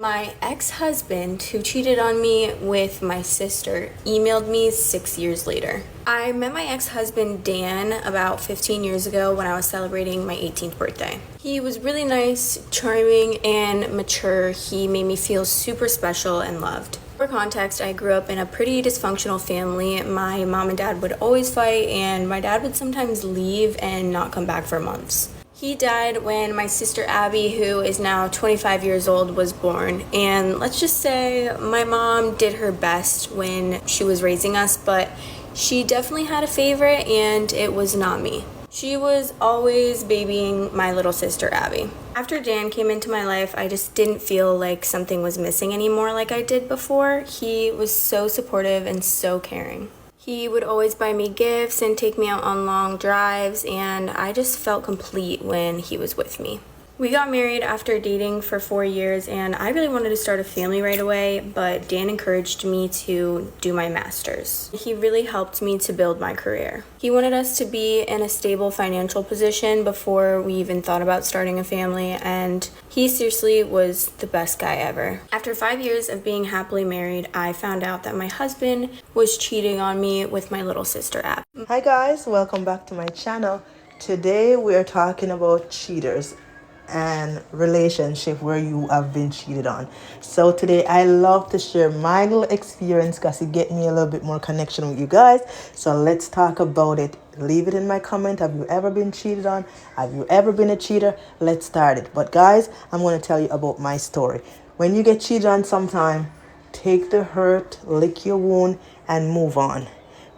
My ex-husband, who cheated on me with my sister, emailed me 6 years later. I met my ex-husband Dan about 15 years ago when I was celebrating my 18th birthday. He was really nice, charming, and mature. He made me feel super special and loved. For context, I grew up in a pretty dysfunctional family. My mom and dad would always fight, and my dad would sometimes leave and not come back for months. He died when my sister Abby, who is now 25 years old, was born. And let's just say my mom did her best when she was raising us, but she definitely had a favorite, and it was not me. She was always babying my little sister Abby. After Dan came into my life, I just didn't feel like something was missing anymore like I did before. He was so supportive and so caring. He would always buy me gifts and take me out on long drives, and I just felt complete when he was with me. We got married after dating for 4 years, and I really wanted to start a family right away, but Dan encouraged me to do my master's. He really helped me to build my career. He wanted us to be in a stable financial position before we even thought about starting a family, and he seriously was the best guy ever. After 5 years of being happily married, I found out that my husband was cheating on me with my little sister Ab. Hi guys, welcome back to my channel. Today we are talking about cheaters and relationship where you have been cheated on. So today I love to share my little experience because it get me a little bit more connection with you guys. So let's talk about it. Leave it in my comment. Have you ever been cheated on? Have you ever been a cheater? Let's start it. But guys, I'm going to tell you about my story. When you get cheated on sometime, take the hurt, lick your wound, and move on.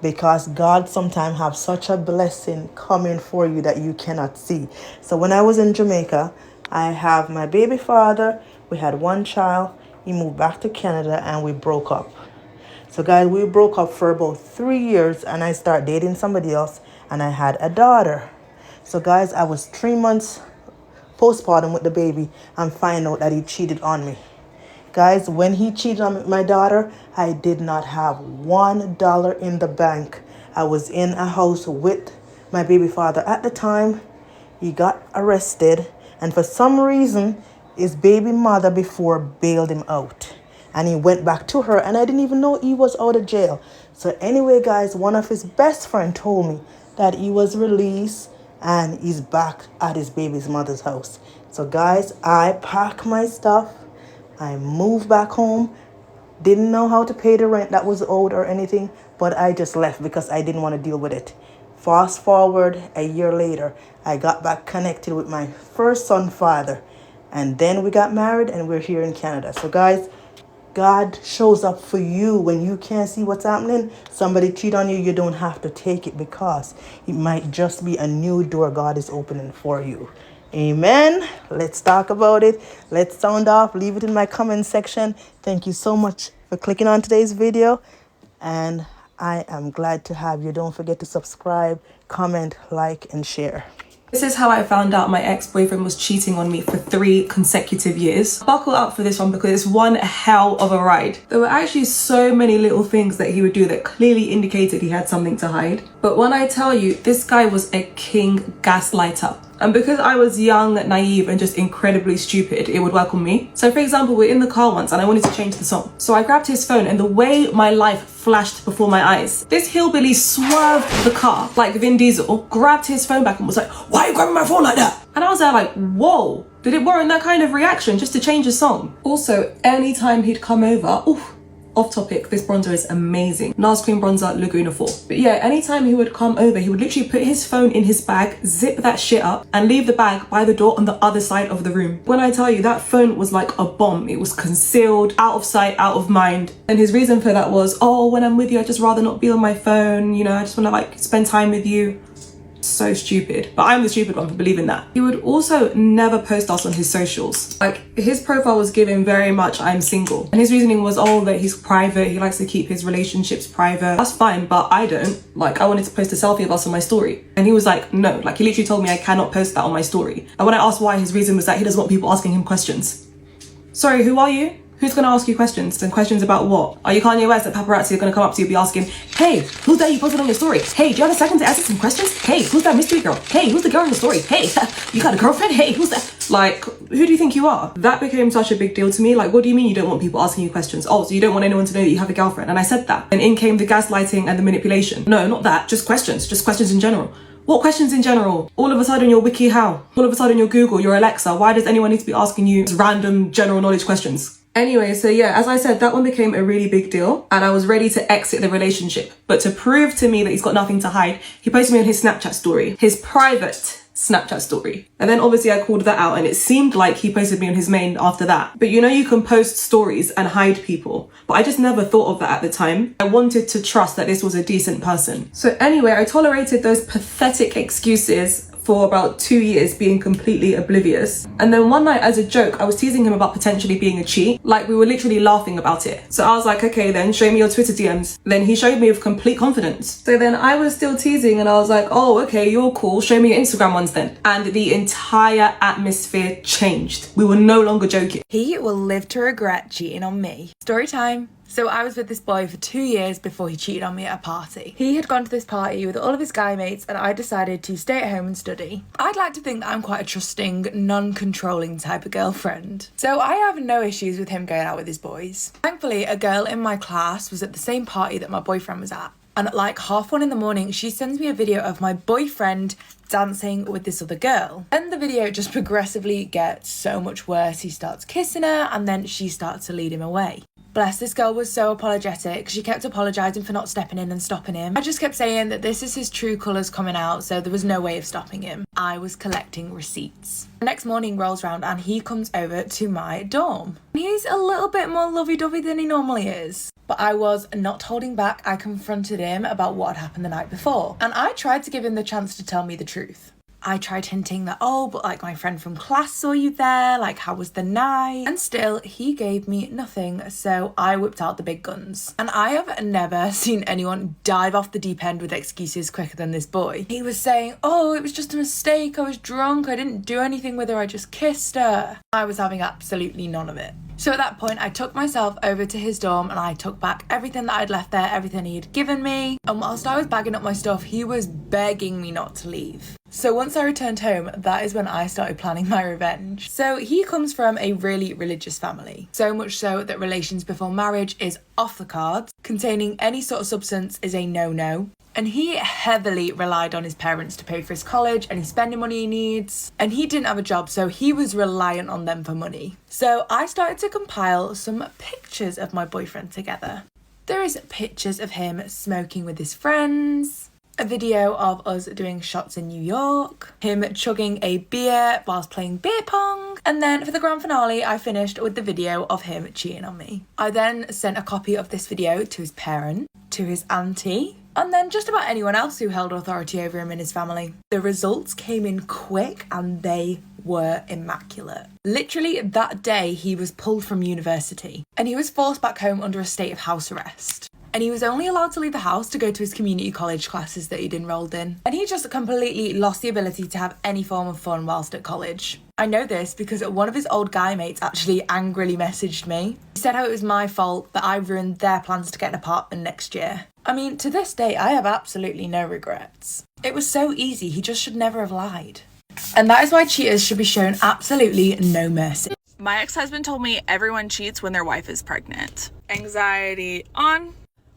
Because God sometimes have such a blessing coming for you that you cannot see. So when I was in Jamaica, I have my baby father. We had one child. He moved back to Canada and we broke up. So guys, we broke up for about 3 years and I started dating somebody else and I had a daughter. So guys, I was 3 months postpartum with the baby and find out that he cheated on me. Guys, when he cheated on my daughter, I did not have $1 in the bank. I was in a house with my baby father at the time. He got arrested, and for some reason, his baby mother before bailed him out. And he went back to her, and I didn't even know he was out of jail. So anyway, guys, one of his best friends told me that he was released and he's back at his baby's mother's house. So guys, I packed my stuff. I moved back home, didn't know how to pay the rent that was owed or anything, but I just left because I didn't want to deal with it. Fast forward a year later, I got back connected with my first son's father, and then we got married and we're here in Canada. So guys, God shows up for you when you can't see what's happening. Somebody cheat on you, you don't have to take it because it might just be a new door God is opening for you. Amen. Let's talk about it. Let's sound off. Leave it in my comment section. Thank you so much for clicking on today's video. And I am glad to have you. Don't forget to subscribe, comment, like, and share. This is how I found out my ex-boyfriend was cheating on me for 3 consecutive years. Buckle up for this one because it's one hell of a ride. There were actually so many little things that he would do that clearly indicated he had something to hide. But when I tell you, this guy was a king gaslighter. And because I was young, naive, and just incredibly stupid, it would work on me. So for example, we're in the car once and I wanted to change the song. So I grabbed his phone and the way my life flashed before my eyes, this hillbilly swerved the car like Vin Diesel, grabbed his phone back and was like, "Why are you grabbing my phone like that?" And I was there like, whoa, did it warrant that kind of reaction just to change a song? Also, anytime he'd come over, off topic, this bronzer is amazing. NARS Cream Bronzer Laguna 4. But yeah, anytime he would come over, he would literally put his phone in his bag, zip that shit up, and leave the bag by the door on the other side of the room. When I tell you, that phone was like a bomb. It was concealed, out of sight, out of mind. And his reason for that was, oh, when I'm with you, I just rather not be on my phone. You know, I just want to like spend time with you. So stupid, but I'm the stupid one for believing that. He would also never post us on his socials. Like, his profile was given very much I'm single, and his reasoning was, oh, that he's private, he likes to keep his relationships private. That's fine, but I don't. Like, I wanted to post a selfie of us on my story, and he was like, no. Like, he literally told me I cannot post that on my story. And when I asked why, his reason was that he doesn't want people asking him questions. Sorry, who are you? Who's going to ask you questions? And questions about what? Are you Kanye West that paparazzi are going to come up to you and be asking, hey, who's that you posted on your story? Hey, do you have a second to answer some questions? Hey, who's that mystery girl? Hey, who's the girl in the story? Hey, you got a girlfriend? Hey, who's that? Like, who do you think you are? That became such a big deal to me. Like, what do you mean you don't want people asking you questions? Oh, so you don't want anyone to know that you have a girlfriend? And I said that. And in came the gaslighting and the manipulation. No, not that. Just questions in general. What questions in general? All of a sudden you're WikiHow. All of a sudden you're Google, you're Alexa. Why does anyone need to be asking you random general knowledge questions? Anyway, so yeah, as I said, that one became a really big deal and I was ready to exit the relationship. But to prove to me that he's got nothing to hide, he posted me on his Snapchat story, his private Snapchat story. And then obviously I called that out and it seemed like he posted me on his main after that. But you know, you can post stories and hide people. But I just never thought of that at the time. I wanted to trust that this was a decent person. So anyway, I tolerated those pathetic excuses for about 2 years, being completely oblivious. And then one night as a joke, I was teasing him about potentially being a cheat. Like, we were literally laughing about it. So I was like, okay, then show me your Twitter DMs. Then he showed me with complete confidence. So then I was still teasing and I was like, oh, okay, you're cool. Show me your Instagram ones then. And the entire atmosphere changed. We were no longer joking. He will live to regret cheating on me. Story time. So I was with this boy for 2 years before he cheated on me at a party. He had gone to this party with all of his guy mates and I decided to stay at home and study. I'd like to think that I'm quite a trusting, non-controlling type of girlfriend. So I have no issues with him going out with his boys. Thankfully, a girl in my class was at the same party that my boyfriend was at. And at like 1:30 in the morning, she sends me a video of my boyfriend dancing with this other girl. And the video just progressively gets so much worse. He starts kissing her and then she starts to lead him away. Bless, this girl was so apologetic. She kept apologising for not stepping in and stopping him. I just kept saying that this is his true colours coming out, so there was no way of stopping him. I was collecting receipts. The next morning rolls round and he comes over to my dorm. He's a little bit more lovey-dovey than he normally is. But I was not holding back. I confronted him about what had happened the night before. And I tried to give him the chance to tell me the truth. I tried hinting that, oh, but like my friend from class saw you there, like how was the night? And still, he gave me nothing, so I whipped out the big guns. And I have never seen anyone dive off the deep end with excuses quicker than this boy. He was saying, oh, it was just a mistake, I was drunk, I didn't do anything with her, I just kissed her. I was having absolutely none of it. So at that point, I took myself over to his dorm and I took back everything that I'd left there, everything he had given me. And whilst I was bagging up my stuff, he was begging me not to leave. So once I returned home, that is when I started planning my revenge. So he comes from a really religious family. So much so that relations before marriage is off the cards. Containing any sort of substance is a no-no. And he heavily relied on his parents to pay for his college, any spending money he needs. And he didn't have a job, so he was reliant on them for money. So I started to compile some pictures of my boyfriend together. There is pictures of him smoking with his friends, a video of us doing shots in New York, him chugging a beer whilst playing beer pong, and then for the grand finale I finished with the video of him cheating on me. I then sent a copy of this video to his parent, to his auntie, and then just about anyone else who held authority over him in his family. The results came in quick and they were immaculate. Literally that day he was pulled from university and he was forced back home under a state of house arrest. And he was only allowed to leave the house to go to his community college classes that he'd enrolled in. And he just completely lost the ability to have any form of fun whilst at college. I know this because one of his old guy mates actually angrily messaged me. He said how it was my fault that I ruined their plans to get an apartment next year. I mean, to this day, I have absolutely no regrets. It was so easy, he just should never have lied. And that is why cheaters should be shown absolutely no mercy. My ex-husband told me everyone cheats when their wife is pregnant. Anxiety on.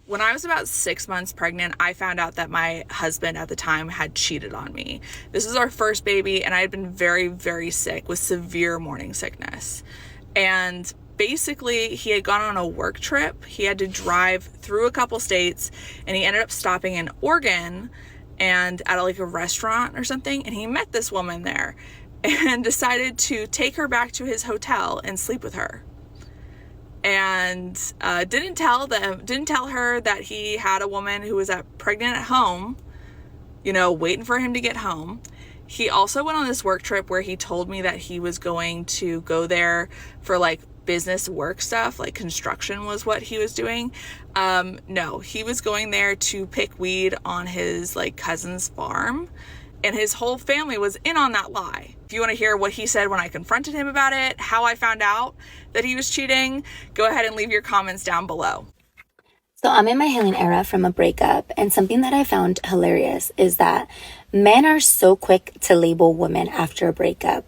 When I was about 6 months pregnant, I found out that my husband at the time had cheated on me. This is our first baby, and I had been very, very sick with severe morning sickness. And basically, he had gone on a work trip. He had to drive through a couple states, and he ended up stopping in Oregon and at like a restaurant or something, and he met this woman there and decided to take her back to his hotel and sleep with her. And didn't tell her that he had a woman who was pregnant at home, you know, waiting for him to get home. He also went on this work trip where he told me that he was going to go there for like business work stuff, like construction was what he was doing. No, he was going there to pick weed on his like cousin's farm. and his whole family was in on that lie. If you want to hear what he said when I confronted him about it, how I found out that he was cheating, go ahead and leave your comments down below. So I'm in my healing era from a breakup, and something that I found hilarious is that men are so quick to label women after a breakup.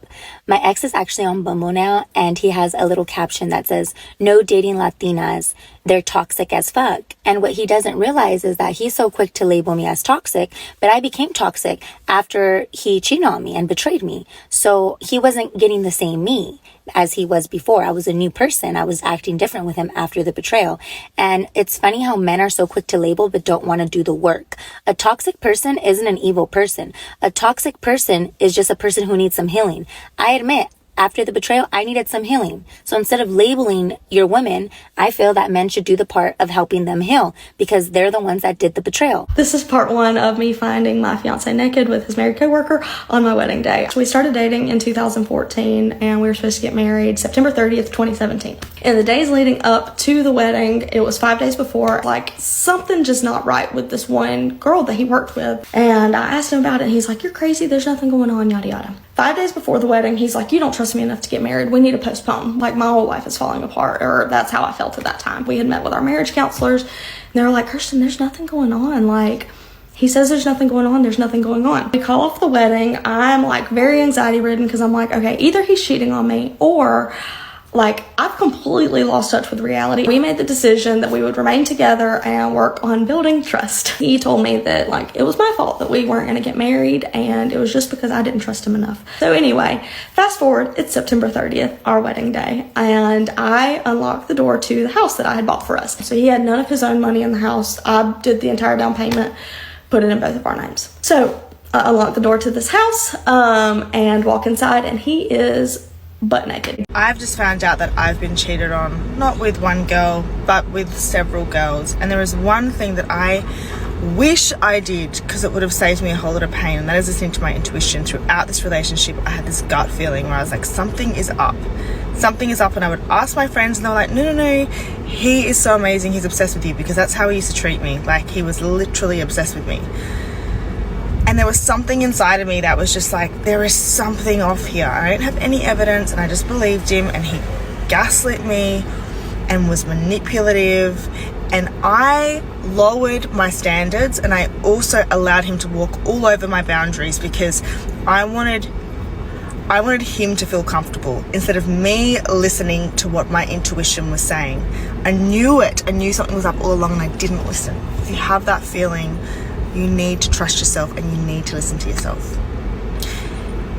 My ex is actually on Bumble now, and he has a little caption that says, "No dating Latinas, they're toxic as fuck." And what he doesn't realize is that he's so quick to label me as toxic, but I became toxic after he cheated on me and betrayed me. So he wasn't getting the same me as he was before. I was a new person. I was acting different with him after the betrayal. And it's funny how men are so quick to label but don't want to do the work. A toxic person isn't an evil person. A toxic person is just a person who needs some healing. I admit, after the betrayal, I needed some healing. So instead of labeling your women, I feel that men should do the part of helping them heal because they're the ones that did the betrayal. This is part one of me finding my fiance naked with his married coworker on my wedding day. So we started dating in 2014 and we were supposed to get married September 30th, 2017. In the days leading up to the wedding, it was 5 days before, like something just not right with this one girl that he worked with. And I asked him about it and he's like, "You're crazy, there's nothing going on, yada yada." 5 days before the wedding, he's like, "You don't trust me enough to get married. We need to postpone. Like, my whole life is falling apart." Or that's how I felt at that time. We had met with our marriage counselors, and they were like, "Kirsten, there's nothing going on. Like, he says there's nothing going on. There's nothing going on." We call off the wedding. I'm like very anxiety ridden because I'm like, okay, either he's cheating on me or like I've completely lost touch with reality. We made the decision that we would remain together and work on building trust. He told me that like it was my fault that we weren't going to get married and it was just because I didn't trust him enough. So anyway, fast forward, it's September 30th, our wedding day, and I unlocked the door to the house that I had bought for us. So he had none of his own money in the house. I did the entire down payment, put it in both of our names. So I unlocked the door to this house and walk inside, and he is butt naked. I've just found out that I've been cheated on, not with one girl, but with several girls. And there is one thing that I wish I did because it would have saved me a whole lot of pain, and that is listening to my intuition. Throughout this relationship, I had this gut feeling where I was like, something is up. Something is up, and I would ask my friends and they were like, no, he is so amazing, he's obsessed with you, because that's how he used to treat me. Like, he was literally obsessed with me. And there was something inside of me that was just like, there is something off here. I don't have any evidence, and I just believed him, and he gaslit me and was manipulative, and I lowered my standards, and I also allowed him to walk all over my boundaries because I wanted him to feel comfortable instead of me listening to what my intuition was saying. I knew it. I knew something was up all along, and I didn't listen. If you have that feeling, you need to trust yourself and you need to listen to yourself.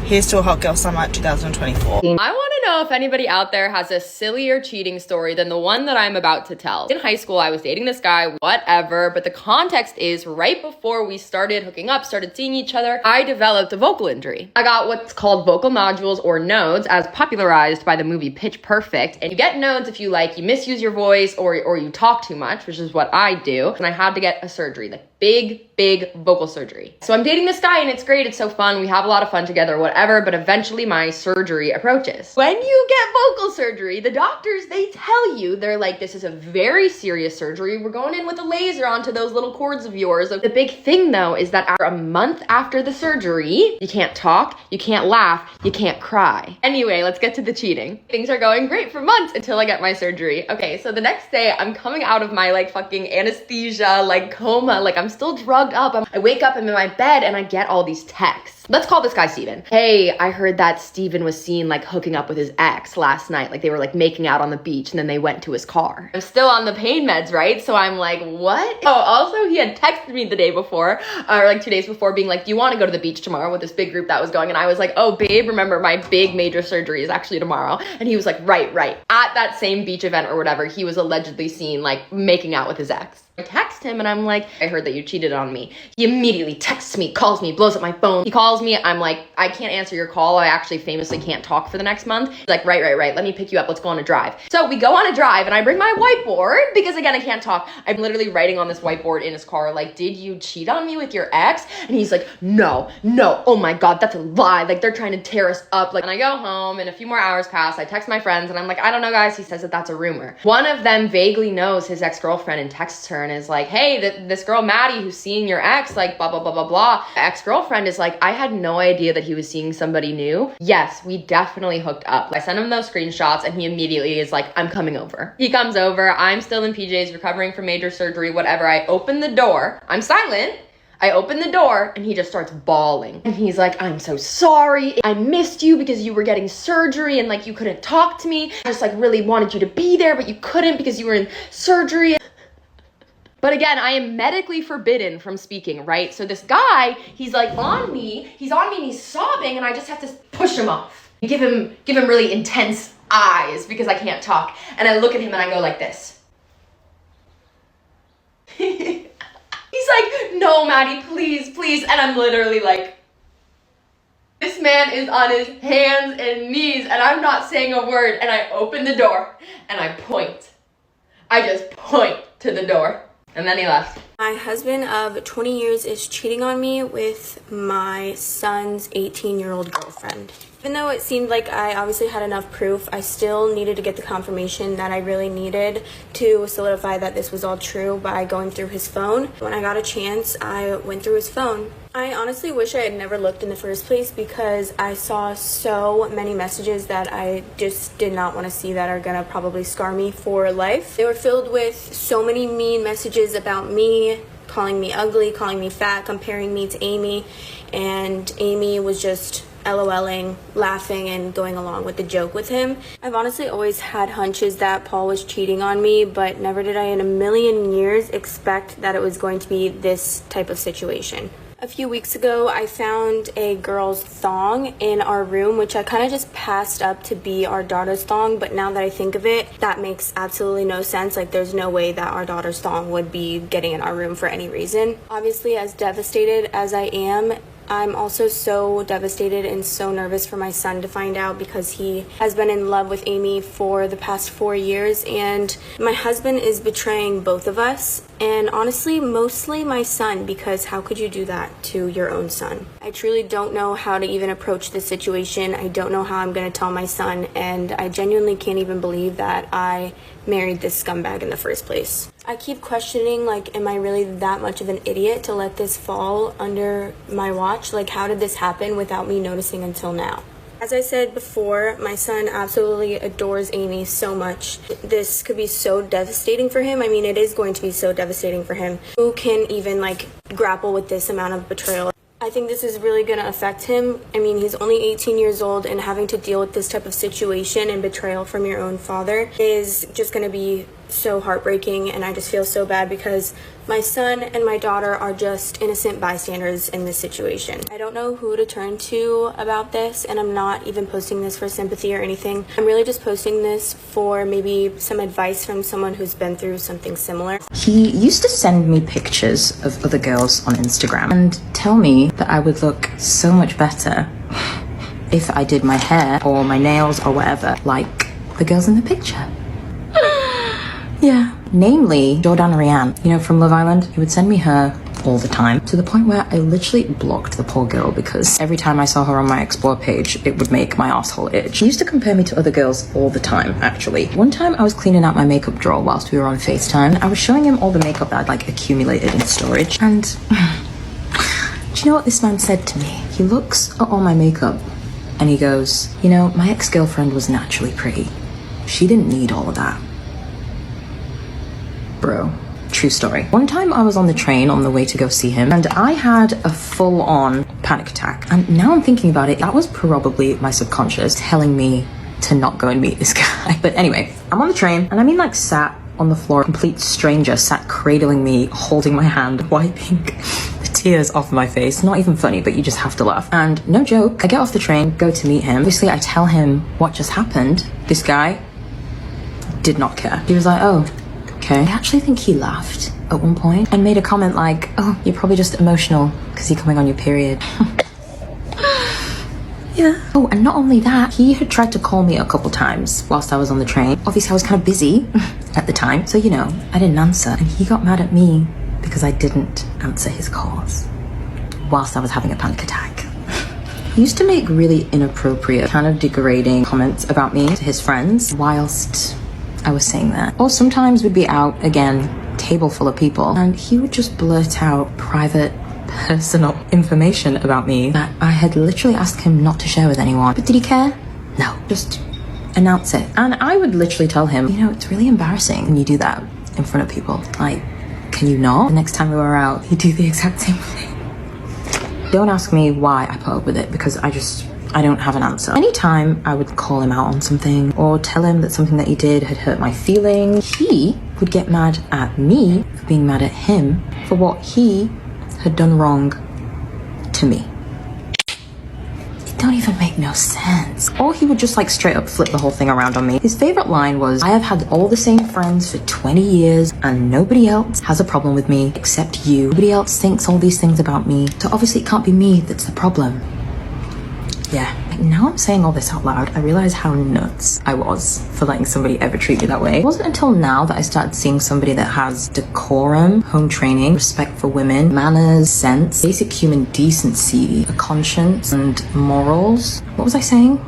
Here's to a hot girl summer 2024. I want to know if anybody out there has a sillier cheating story than the one that I'm about to tell. In high school, I was dating this guy, whatever, but the context is right before we started hooking up, started seeing each other, I developed a vocal injury. I got what's called vocal nodules or nodes, as popularized by the movie Pitch Perfect. And you get nodes if you you misuse your voice or you talk too much, which is what I do. And I had to get a surgery, big vocal surgery. So I'm dating this guy and it's great, it's so fun, we have a lot of fun together, whatever, but eventually my surgery approaches. When you get vocal surgery, the doctors, they tell you, they're like, this is a very serious surgery, we're going in with a laser onto those little cords of yours. The big thing though is that after a month after the surgery, you can't talk, you can't laugh, you can't cry. Anyway, let's get to the cheating. Things are going great for months until I get my surgery. Okay, so the next day I'm coming out of my fucking anesthesia, coma, I'm still drugged up. I wake up, I'm in my bed, and I get all these texts. Let's call this guy Steven. Hey, I heard that Steven was seen hooking up with his ex last night. They were making out on the beach and then they went to his car. I'm still on the pain meds, right? So I'm like, what? Oh, also he had texted me the day before, or 2 days before, being like, do you want to go to the beach tomorrow with this big group that was going? And I was like, oh babe, remember my big major surgery is actually tomorrow. And he was like, right. At that same beach event or whatever, he was allegedly seen making out with his ex. I text him and I'm like, I heard that you cheated on me. He immediately texts me, calls me, blows up my phone. He calls me, I'm like, I can't answer your call. I actually famously can't talk for the next month. He's like, right. Let me pick you up. Let's go on a drive. So we go on a drive and I bring my whiteboard because again, I can't talk. I'm literally writing on this whiteboard in his car, did you cheat on me with your ex? And he's like, no, oh my God, that's a lie. They're trying to tear us up. And I go home and a few more hours pass. I text my friends and I'm like, I don't know guys. He says that that's a rumor. One of them vaguely knows his ex-girlfriend and texts her and is like, hey, this girl Maddie who's seeing your ex, blah, blah, blah, blah, blah. The ex-girlfriend is like, I had had no idea that he was seeing somebody new. Yes, we definitely hooked up. I sent him those screenshots and he immediately is like, I'm coming over. He comes over, I'm still in PJs, recovering from major surgery, whatever. I open the door, I'm silent. I open the door and he just starts bawling. And he's like, I'm so sorry. I missed you because you were getting surgery and like you couldn't talk to me. I just like really wanted you to be there, but you couldn't because you were in surgery. But again, I am medically forbidden from speaking, right? So this guy, he's like on me and he's sobbing and I just have to push him off. Give him really intense eyes because I can't talk. And I look at him and I go like this. He's like, no, Maddie, please, please. And I'm literally like, this man is on his hands and knees and I'm not saying a word. And I open the door and I point. I just point to the door. And then he left. My husband of 20 years is cheating on me with my son's 18-year-old girlfriend. Even though it seemed like I obviously had enough proof, I still needed to get the confirmation that I really needed to solidify that this was all true by going through his phone. When I got a chance, I went through his phone. I honestly wish I had never looked in the first place because I saw so many messages that I just did not want to see that are gonna probably scar me for life. They were filled with so many mean messages about me, calling me ugly, calling me fat, comparing me to Amy, and Amy was just LOLing, laughing, and going along with the joke with him. I've honestly always had hunches that Paul was cheating on me, but never did I in a million years expect that it was going to be this type of situation. A few weeks ago, I found a girl's thong in our room, which I kind of just passed up to be our daughter's thong, but now that I think of it, that makes absolutely no sense. Like, there's no way that our daughter's thong would be getting in our room for any reason. Obviously, as devastated as I am, I'm also so devastated and so nervous for my son to find out because he has been in love with Amy for the past 4 years and my husband is betraying both of us and honestly mostly my son because how could you do that to your own son? I truly don't know how to even approach this situation. I don't know how I'm going to tell my son and I genuinely can't even believe that I married this scumbag in the first place. I keep questioning, like, am I really that much of an idiot to let this fall under my watch? Like, how did this happen without me noticing until now? As I said before, my son absolutely adores Amy so much. This could be so devastating for him. I mean, it is going to be so devastating for him. Who can even, like, grapple with this amount of betrayal? I think this is really going to affect him. I mean, he's only 18 years old and having to deal with this type of situation and betrayal from your own father is just going to be so heartbreaking, and I just feel so bad because my son and my daughter are just innocent bystanders in this situation. I don't know who to turn to about this, and I'm not even posting this for sympathy or anything. I'm really just posting this for maybe some advice from someone who's been through something similar. He used to send me pictures of other girls on Instagram and tell me that I would look so much better if I did my hair or my nails or whatever like the girls in the picture. Yeah. Namely, Jordana Rianne, you know, from Love Island. He would send me her all the time, to the point where I literally blocked the poor girl because every time I saw her on my Explore page, it would make my asshole itch. He used to compare me to other girls all the time, actually. One time I was cleaning out my makeup drawer whilst we were on FaceTime. I was showing him all the makeup that I'd like accumulated in storage, and do you know what this man said to me? He looks at all my makeup and he goes, you know, my ex-girlfriend was naturally pretty. She didn't need all of that. Bro, true story. One time I was on the train on the way to go see him and I had a full-on panic attack. And now I'm thinking about it, that was probably my subconscious telling me to not go and meet this guy. But anyway, I'm on the train and I mean like sat on the floor, a complete stranger sat cradling me, holding my hand, wiping the tears off my face. Not even funny, but you just have to laugh. And no joke, I get off the train, go to meet him. Obviously I tell him what just happened. This guy did not care. He was like, oh, okay. I actually think he laughed at one point and made a comment like, oh, you're probably just emotional because you're coming on your period. Yeah. Oh, and not only that, he had tried to call me a couple times whilst I was on the train. Obviously I was kind of busy at the time, so you know, I didn't answer, and he got mad at me because I didn't answer his calls whilst I was having a panic attack. He used to make really inappropriate, kind of degrading comments about me to his friends whilst I was saying that. Or sometimes we'd be out, again, table full of people, and he would just blurt out private personal information about me that I had literally asked him not to share with anyone. But did he care? No, just announce it. And I would literally tell him, you know, it's really embarrassing when you do that in front of people. Like, can you not? The next time we were out, he'd do the exact same thing. Don't ask me why I put up with it, because I don't have an answer. Anytime I would call him out on something or tell him that something that he did had hurt my feelings, he would get mad at me for being mad at him for what he had done wrong to me. It don't even make no sense. Or he would just like straight up flip the whole thing around on me. His favorite line was, I have had all the same friends for 20 years and nobody else has a problem with me except you. Nobody else thinks all these things about me, so obviously it can't be me that's the problem. Yeah, now I'm saying all this out loud, I realize how nuts I was for letting somebody ever treat me that way. It wasn't until now that I started seeing somebody that has decorum, home training, respect for women, manners, sense, basic human decency, a conscience, and morals. What was I saying?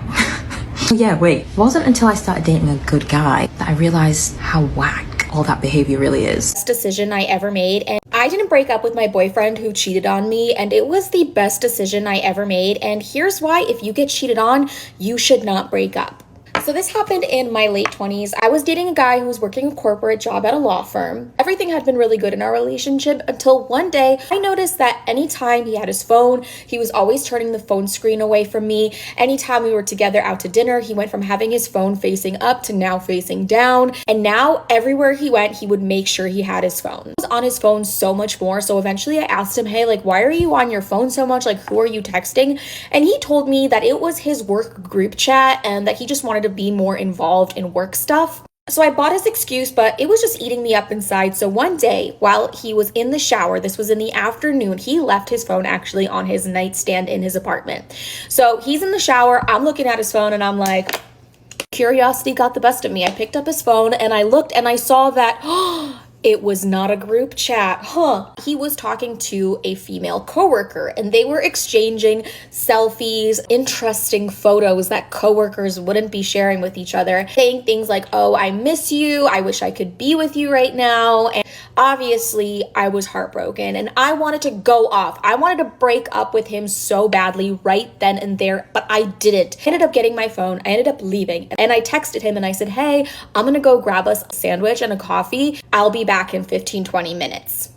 Yeah, wait. It wasn't until I started dating a good guy that I realized how whack all that behavior really is. Best decision I ever made, and I didn't break up with my boyfriend who cheated on me, and it was the best decision I ever made. And here's why: if you get cheated on, you should not break up. So this happened in my late 20s. I was dating a guy who was working a corporate job at a law firm. Everything had been really good in our relationship until one day I noticed that anytime he had his phone, he was always turning the phone screen away from me. Anytime we were together out to dinner, he went from having his phone facing up to now facing down. And now everywhere he went, he would make sure he had his phone. He was on his phone so much more. So eventually I asked him, hey, like, why are you on your phone so much? Like, who are you texting? And he told me that it was his work group chat and that he just wanted to be more involved in work stuff. So I bought his excuse, but it was just eating me up inside. So one day while he was in the shower, this was in the afternoon, he left his phone actually on his nightstand in his apartment. So he's in the shower, I'm looking at his phone and I'm like, curiosity got the best of me. I picked up his phone and I looked and I saw that, it was not a group chat. He was talking to a female coworker and they were exchanging selfies, interesting photos that coworkers wouldn't be sharing with each other, saying things like, oh, I miss you. I wish I could be with you right now. And obviously I was heartbroken and I wanted to go off. I wanted to break up with him so badly right then and there, but I didn't. I ended up getting my phone. I ended up leaving and I texted him and I said, hey, I'm gonna go grab us a sandwich and a coffee. I'll be back in 15-20 minutes.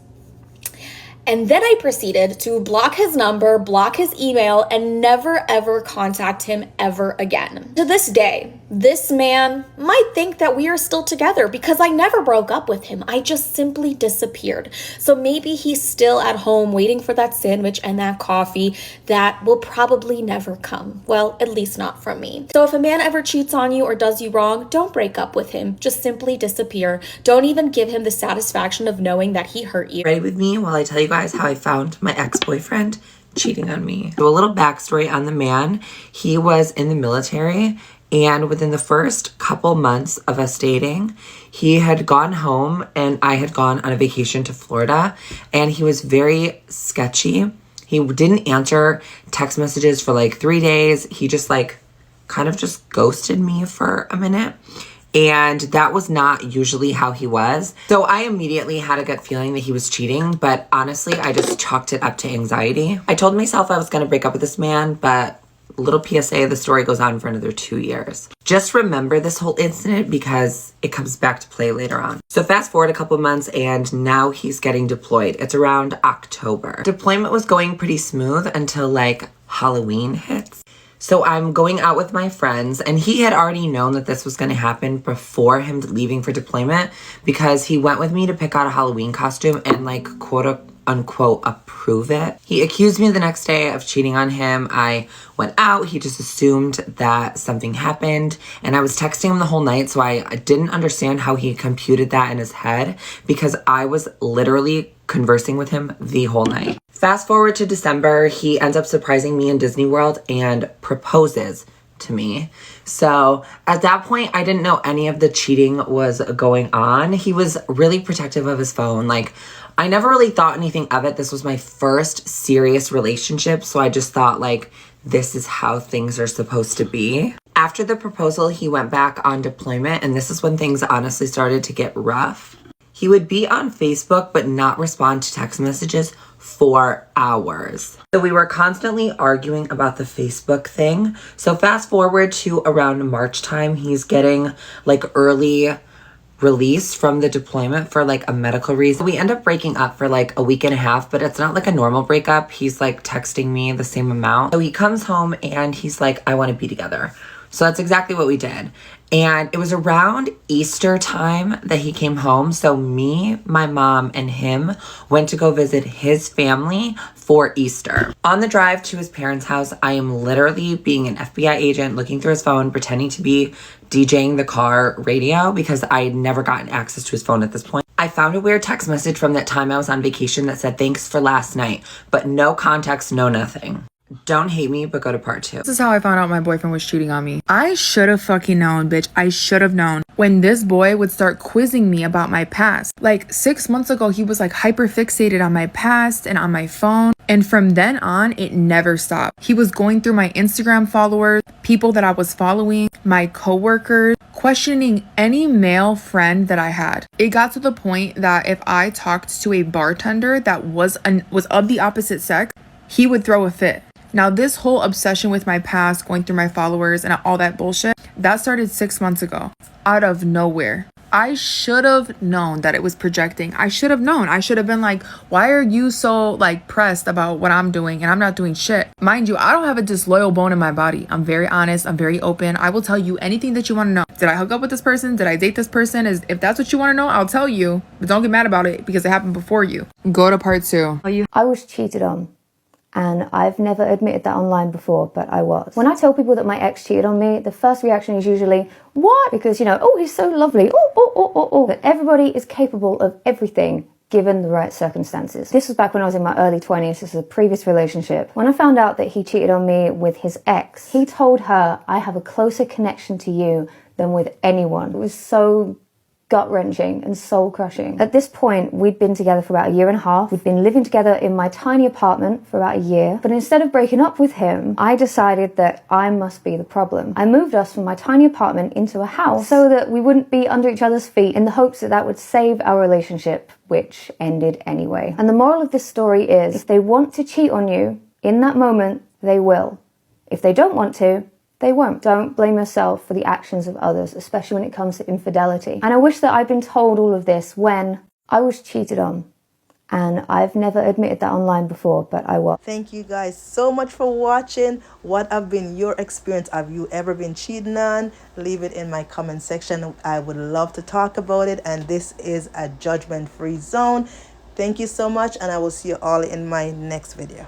And then I proceeded to block his number, block his email, and never ever contact him ever again. To this day, this man might think that we are still together because I never broke up with him. I just simply disappeared. So maybe he's still at home waiting for that sandwich and that coffee that will probably never come. Well, at least not from me. So if a man ever cheats on you or does you wrong, don't break up with him. Just simply disappear. Don't even give him the satisfaction of knowing that he hurt you. Ready with me while I tell you guys how I found my ex-boyfriend cheating on me. So a little backstory on the man. He was in the military, and within the first couple months of us dating, he had gone home and I had gone on a vacation to Florida, and he was very sketchy. He didn't answer text messages for like 3 days. He just like kind of just ghosted me for a minute. And that was not usually how he was. So I immediately had a gut feeling that he was cheating, but honestly, I just chalked it up to anxiety. I told myself I was gonna break up with this man, but little PSA, the story goes on for another 2 years. Just remember this whole incident because it comes back to play later on. So fast forward a couple months and now he's getting deployed. It's around October. Deployment was going pretty smooth until like Halloween hits. So I'm going out with my friends, and he had already known that this was going to happen before him leaving for deployment because he went with me to pick out a Halloween costume and like quote unquote approve it. He accused me the next day of cheating on him. I went out. He just assumed that something happened, and I was texting him the whole night, so I didn't understand how he computed that in his head because I was literally conversing with him the whole night. Fast forward to December, he ends up surprising me in Disney World and proposes to me. So at that point, I didn't know any of the cheating was going on. He was really protective of his phone. Like, I never really thought anything of it. This was my first serious relationship, so I just thought like, this is how things are supposed to be. After the proposal, he went back on deployment, and this is when things honestly started to get rough. He would be on Facebook but not respond to text messages for hours. So we were constantly arguing about the Facebook thing. So fast forward to around March time, he's getting like early release from the deployment for like a medical reason. We end up breaking up for like a week and a half, but it's not like a normal breakup. He's like texting me the same amount. So he comes home and he's like, I want to be together. So that's exactly what we did. And it was around Easter time that he came home. So me, my mom, and him went to go visit his family for Easter. On the drive to his parents' house, I am literally being an FBI agent, looking through his phone, pretending to be DJing the car radio because I had never gotten access to his phone at this point. I found a weird text message from that time I was on vacation that said, thanks for last night, but no context, no nothing. Don't hate me, but go to part 2. This is how I found out my boyfriend was cheating on me. I should have fucking known, bitch. I should have known. When this boy would start quizzing me about my past. Like 6 months ago, he was like hyper fixated on my past and on my phone. And from then on, it never stopped. He was going through my Instagram followers, people that I was following, my coworkers, questioning any male friend that I had. It got to the point that if I talked to a bartender that was of the opposite sex, he would throw a fit. Now, this whole obsession with my past, going through my followers and all that bullshit, that started 6 months ago, out of nowhere. I should have known that it was projecting. I should have known. I should have been like, why are you so like pressed about what I'm doing and I'm not doing shit? Mind you, I don't have a disloyal bone in my body. I'm very honest. I'm very open. I will tell you anything that you want to know. Did I hook up with this person? Did I date this person? If that's what you want to know, I'll tell you. But don't get mad about it because it happened before you. Go to part 2. I was cheated on. And I've never admitted that online before, but I was. When I tell people that my ex cheated on me, the first reaction is usually, what? Because, you know, oh, he's so lovely. Oh. But everybody is capable of everything given the right circumstances. This was back when I was in my early 20s. This was a previous relationship. When I found out that he cheated on me with his ex, he told her, I have a closer connection to you than with anyone. It was so gut-wrenching and soul-crushing. At this point, we'd been together for about 1.5 years. We'd been living together in my tiny apartment for about a year. But instead of breaking up with him, I decided that I must be the problem. I moved us from my tiny apartment into a house so that we wouldn't be under each other's feet in the hopes that that would save our relationship, which ended anyway. And the moral of this story is, if they want to cheat on you in that moment, they will. If they don't want to, they won't. Don't blame yourself for the actions of others, especially when it comes to infidelity. And I wish that I'd been told all of this when I was cheated on. And I've never admitted that online before, but I was. Thank you guys so much for watching. What have been your experience? Have you ever been cheated on? Leave it in my comment section. I would love to talk about it. And this is a judgment-free zone. Thank you so much, and I will see you all in my next video.